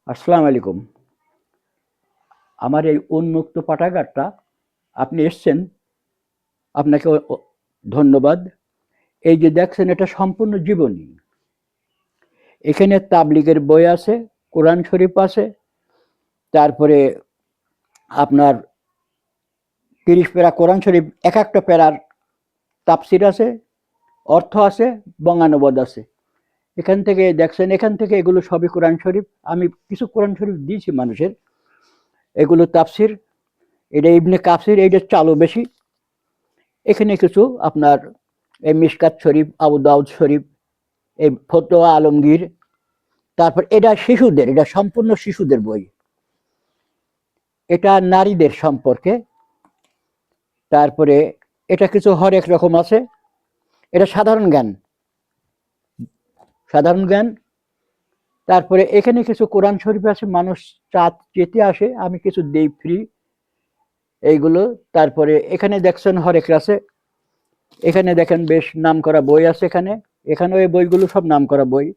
আসসালামু আলাইকুম। আমার এই উন্মুক্ত পাঠাগারটা আপনি এসছেন, আপনাকে ধন্যবাদ। এই যে দেখছেন এটা সম্পূর্ণ জীবনী। এখানে তাবলিগের বই আছে, কোরআন শরীফ আছে, তারপরে আপনার ৩০ প্যারা কোরআন শরীফ, এক একটা প্যারার তাফসির আছে, অর্থ আছে, বঙ্গানুবাদ আছে। এখান থেকে দেখছেন, এখান থেকে এগুলো সবই কোরআন শরীফ। আমি কিছু কোরআন শরীফ দিয়েছি মানুষের, এগুলো তাফসির। এটা ইবনে কাসির, এইটা চালু বেশি। এখানে কিছু আপনার এই মিশকাত শরীফ, আবু দাউদ শরীফ, এই ফতোয়া আলমগীর, তারপর এটা শিশুদের, এটা সম্পূর্ণ শিশুদের বই। এটা নারীদের সম্পর্কে। তারপরে এটা কিছু হরেক রকম আছে। এটা সাধারণ জ্ঞান, সাধারণ জ্ঞান। তারপরে এখানে কিছু কোরআন শরীফ আছে, মানুষ চেতে আসে, আমি কিছু দেই ফ্রি এইগুলো। তারপরে এখানে দেখছেন হরেক আছে। এখানে দেখেন বেশ নাম করা বই আছে। এখানে এখানেও এই বইগুলো সব নাম করা বই।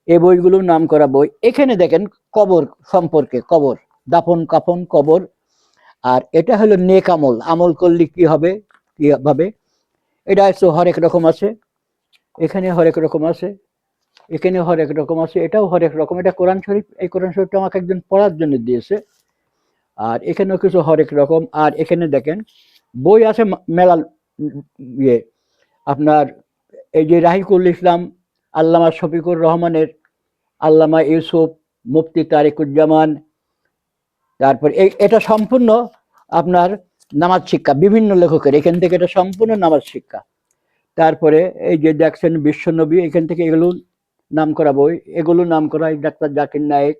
এই বইগুলো নাম করা বই। এখানে দেখেন কবর সম্পর্কে, কবর, দাফন কাফন, কবর। আর এটা হলো নেক আমল, আমল করলে কি হবে, কিভাবে। এটা হচ্ছে হরেক রকম আছে। এখানে হরেক রকম আছে, এখানে হরেক রকম আছে, এটাও হরেক রকম। এটা কোরআন শরীফ। এই কোরআন শরীফটা আমাকে একজন পড়ার জন্য দিয়েছে। আর এখানেও কিছু হরেক রকম। আর এখানে দেখেন বই আছে মেলা, ইয়ে আপনার এই যে রাহিকুল ইসলাম, আল্লামা শফিকুর রহমানের, আল্লামা ইউসুফ, মুফতি তারিকুজ্জামান। তারপর এটা সম্পূর্ণ আপনার নামাজ শিক্ষা, বিভিন্ন লেখকের, এখান থেকে এটা সম্পূর্ণ নামাজ শিক্ষা। তারপরে এই যে দেখছেন বিশ্বনবী, এখান থেকে এগুলো নাম করা বই। এগুলো নাম করা ডাক্তার জাকির নায়েক,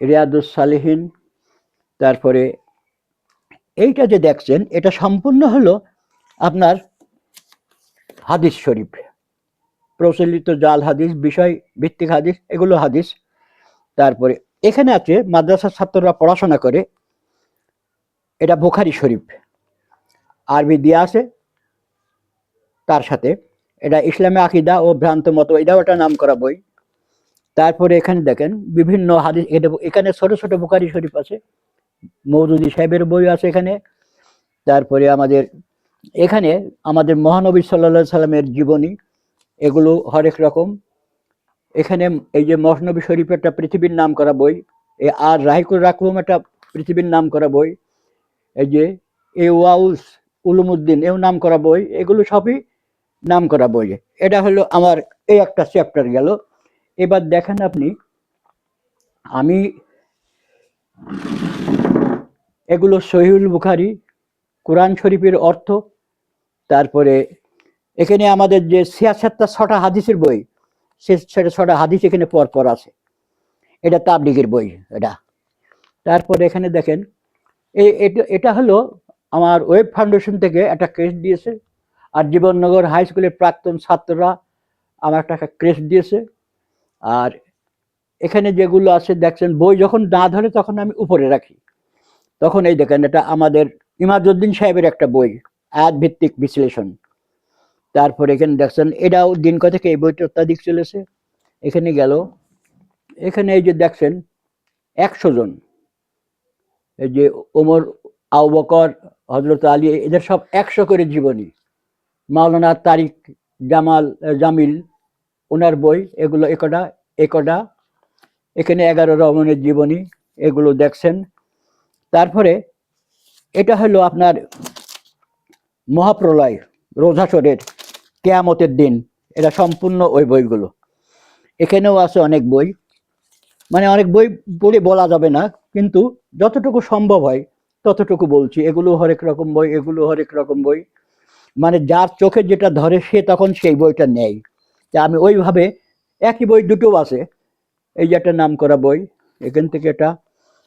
রিয়াদুস সালিহিন। তারপরে এইটা যে দেখছেন এটা সম্পূর্ণ হলো আপনার হাদিস শরীফ, প্রচলিত জাল হাদিস, বিষয় ভিত্তিক হাদিস, এগুলো হাদিস। তারপরে এখানে আছে মাদ্রাসার ছাত্ররা পড়াশোনা করে, এটা বুখারি শরীফ, আরবি দিয়ে আছে। তার সাথে এটা ইসলামী আকিদা ও ভ্রান্ত মত, এটাও একটা নাম করা বই। তারপরে এখানে দেখেন বিভিন্ন হাদিস, এখানে ছোট ছোট বুখারি শরীফ আছে, মৌদুদি সাহেবের বই আছে এখানে। তারপরে আমাদের এখানে আমাদের মহানবী সাল্লাল্লাহু সাল্লামের জীবনী, এগুলো হরেক রকম। এখানে এই যে মহানবী শরীফ একটা পৃথিবীর নাম করা বই। আর রাহিকুল রাকহুম একটা পৃথিবীর নাম করা বই। এই যে এ ওয়াউস উলুমুদ্দিন, এও নাম করা বই। এগুলো সবই নাম করা বই। এটা হলো আমার এই একটা চ্যাপ্টার গেল। এবার দেখেন আপনি, আমি এগুলো সহিহুল বুখারি, কোরআন শরীফের অর্থ। তারপরে এখানে আমাদের যে ছিয়াত্তরটা ছটা হাদিসের বই, সে ছটা হাদিস এখানে পর পর আছে। এটা তাবলিগের বই এটা। তারপরে এখানে দেখেন এটা হলো আমার ওয়েব ফাউন্ডেশন থেকে একটা ক্রেস্ট দিয়েছে। আর জীবননগর হাই স্কুলের প্রাক্তন ছাত্ররা আমার একটা ক্রেস্ট দিয়েছে। আর এখানে যেগুলো আছে দেখছেন, বই যখন না ধরে তখন আমি উপরে রাখি। তখন এই দেখেন এটা আমাদের ইমাজউদ্দিন সাহেবের একটা বই, আয়াত ভিত্তিক বিশ্লেষণ। তারপর এখানে দেখছেন এটাও দিন কতক এই বইটা অত্যাধিক চলেছে। এখানে গেল, এখানে এই যে দেখছেন ১০০ জন, এই যে ওমর, আবু বকর, হজরত আলী, এদের সব ১০০ করে জীবনী। মাওলানা তারিক জামিল, ওনার বই এগুলো, একটা একটা। এখানে ১১ রহমানের জীবনী, এগুলো দেখছেন। তারপরে এটা হলো আপনার মহাপ্রলয়, রোজাসরের, কেয়ামতের দিন, এটা সম্পূর্ণ ওই বইগুলো। এখানেও আছে অনেক বই, মানে অনেক বই বলে বলা যাবে না, কিন্তু যতটুকু সম্ভব হয় ততটুকু বলছি। এগুলো হরেক রকম বই, এগুলো হরেক রকম বই। মানে যার চোখে যেটা ধরে সে তখন সেই বইটা নেয়। তা আমি ওইভাবে, একই বই দুটো আছে। এই যে একটা নাম করা বই, এখান থেকে এটা,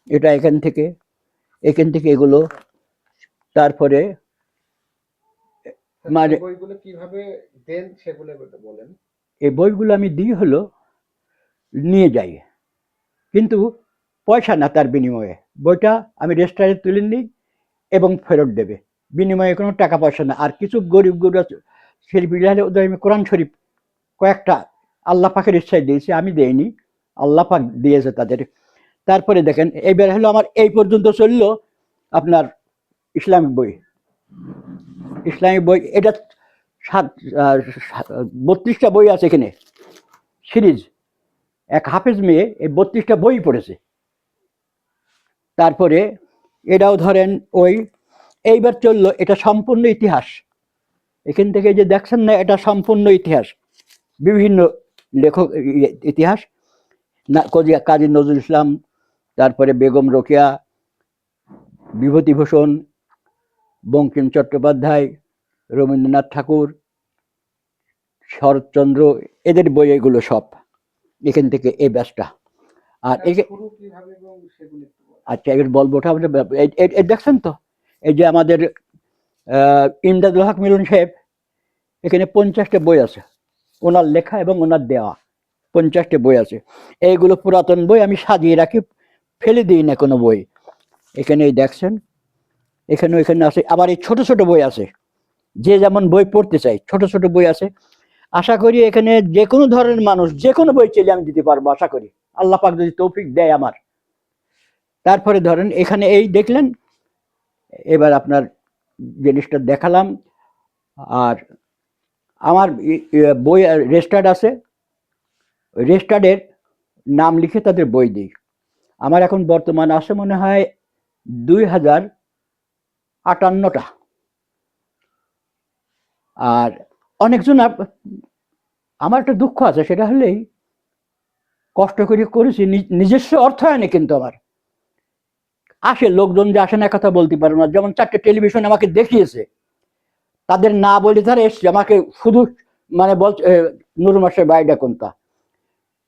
এটা এখান থেকে, এখান থেকে এগুলো। তারপরে মানে বইগুলো কিভাবে দেন সেগুলো বলেন। এই বইগুলো আমি দিই হলো, নিয়ে যাই, কিন্তু পয়সা না, তার বিনিময়ে বইটা আমি রেজিস্টারে তুলে নিই এবং ফেরত দেবে। বিনিময়ে কোনো টাকা পয়সা না। আর কিছু গরিব গরিব শরীফ হলে ওদের আমি কোরআন শরীফ কয়েকটা আল্লাহ পাকের ইচ্ছায় দিয়েছি, আমি দেইনি, আল্লাহ পাক দিয়েছে তাদের। তারপরে দেখেন এইবার হলো আমার এই পর্যন্ত চললো আপনার ইসলামিক বই। ইসলামিক বই এটা 32টা বই আছে এখানে সিরিজ। এক হাফেজ মেয়ে এই 32টা বই পড়েছে। তারপরে এটাও ধরেন ওই এইবার চললো, এটা সম্পূর্ণ ইতিহাস। এখান থেকে যে দেখছেন না, এটা সম্পূর্ণ ইতিহাস, বিভিন্ন লেখক ইতিহাস, কাজী নজরুল ইসলাম, তারপরে বেগম রোকেয়া, বিভূতিভূষণ, বঙ্কিম চট্টোপাধ্যায়, রবীন্দ্রনাথ ঠাকুর, শরৎচন্দ্র, এদের বই এগুলো সব এখান থেকে এই ব্যাসটা। আর আচ্ছা এবার বলবো ওটা দেখছেন তো, এই যে আমাদের ইমদাদুল হক মিলন সাহেব, এখানে 50টা বই আছে ওনার লেখা এবং ওনার দেওয়া, 50টা বই আছে। এইগুলো পুরাতন বই, আমি সাজিয়ে রাখি, ফেলে দিই না কোনো বই। এখানে দেখছেন, এখানে আছে। আবার এই ছোট ছোট বই আছে, যে যেমন বই পড়তে চাই ছোট ছোট বই আছে। আশা করি এখানে যে কোনো ধরনের মানুষ যে কোনো বই চাইলে আমি দিতে পারবো, আশা করি আল্লাহ পাক যদি তৌফিক দেয় আমার। তারপরে ধরেন এখানে এই দেখলেন, এবার আপনার জিনিসটা দেখালাম। আর আমার বই রেজিস্টার্ড আছে, রেজিস্টার্ডের নাম লিখে তাদের বই দিই। আমার এখন বর্তমান আছে মনে হয় 2058টা। আর অনেকজন, আমার একটা দুঃখ আছে, সেটা হলেই কষ্ট করে করেছি নিজস্ব অর্থায়নে, কিন্তু আমার আসে লোকজন যে আসে না কথা বলতে পারবো না। যেমন 4টে টেলিভিশন আমাকে দেখিয়েছে, তাদের না বলে তারা এসছে আমাকে শুধু মানে বলছে নুর মাসের বাড়িটা কোনটা,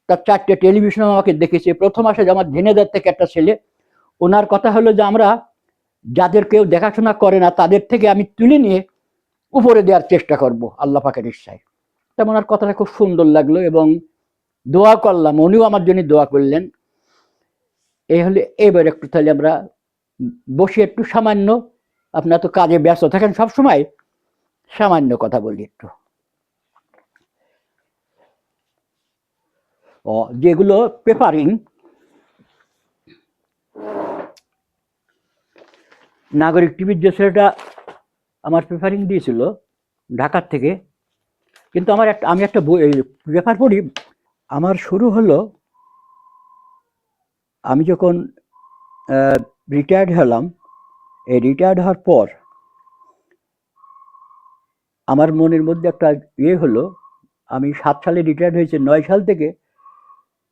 তার 4টে টেলিভিশন আমাকে দেখেছে। প্রথম আসে আমার ঝিনেদার থেকে একটা ছেলে, ওনার কথা হলো যে আমরা যাদের কেউ দেখাশোনা করে না তাদের থেকে আমি তুলে নিয়ে উপরে দেওয়ার চেষ্টা করব আল্লাহ পাকের ইচ্ছায়। তেমন ওনার কথাটা খুব সুন্দর লাগলো এবং দোয়া করলাম, উনিও আমার জন্য দোয়া করলেন। এই হলে এবার একটু তাহলে আমরা বসে একটু সামান্য, আপনার তো কাজে ব্যস্ত থাকেন সব সময়, সামান্য কথা বলি একটু। যেগুলো পেপারিং, নাগরিক টিভির যে ছেলেটা আমার পেপারিং দিয়েছিল ঢাকার থেকে, কিন্তু আমি একটা বই পেপার পড়ি। আমার শুরু হলো আমি যখন রিটায়ার্ড হলাম। এই রিটায়ার্ড হওয়ার পর আমার মনের মধ্যে একটা হলো, আমি 7 সালে রিটায়ার্ড হয়েছে, 9 সাল থেকে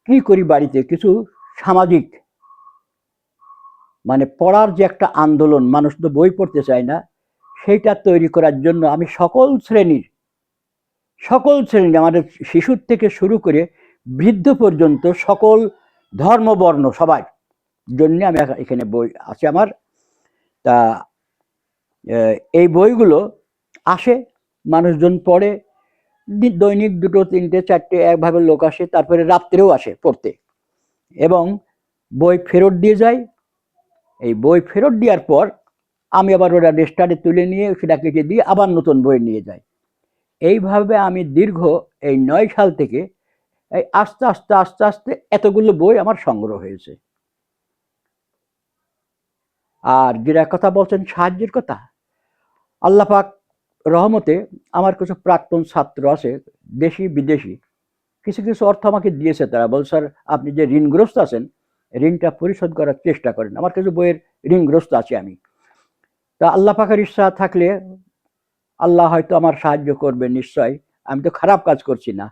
কি করি বাড়িতে কিছু সামাজিক, মানে পড়ার যে একটা আন্দোলন, মানুষ তো বই পড়তে চায় না, সেইটা তৈরি করার জন্য আমি সকল শ্রেণীর আমাদের শিশুর থেকে শুরু করে বৃদ্ধ পর্যন্ত সকল ধর্ম বর্ণ সবার জন্য আমি এখানে বই আছে আমার। তা এই বইগুলো আসে, মানুষজন পড়ে, দৈনিক 2, 3, 4টে একভাবে লোক আসে, তারপরে রাত্রেও আসে পড়তে এবং বই ফেরত দিয়ে যায়। এই বই ফেরত দেওয়ার পর আমি আবার ওরা রেজিস্টারে তুলে নিয়ে সেটা কেটে দিয়ে আবার নতুন বই নিয়ে যাই। এইভাবে আমি দীর্ঘ এই 9 সাল থেকে এই আস্তে আস্তে আস্তে আস্তে এতগুলো বই আমার সংগ্রহ হয়েছে। আর যেটা কথা বলছেন সাহায্যের কথা, আল্লাহ পাক রহমতে আমার কিছু প্রাক্তন ছাত্র আছে, দেশি বিদেশি, কিছু কিছু অর্থ আমাকে দিয়েছে। তারা বল স্যার আপনি যে ঋণগ্রস্ত আছেন, ঋণটা পরিশোধ করার চেষ্টা করেন। আমার কিছু বইয়ের ঋণগ্রস্ত আছি আমি। তা আল্লাহ পাকের ইচ্ছা থাকলে আল্লাহ হয়তো আমার সাহায্য করবে নিশ্চয়। আমি তো খারাপ কাজ করছি না।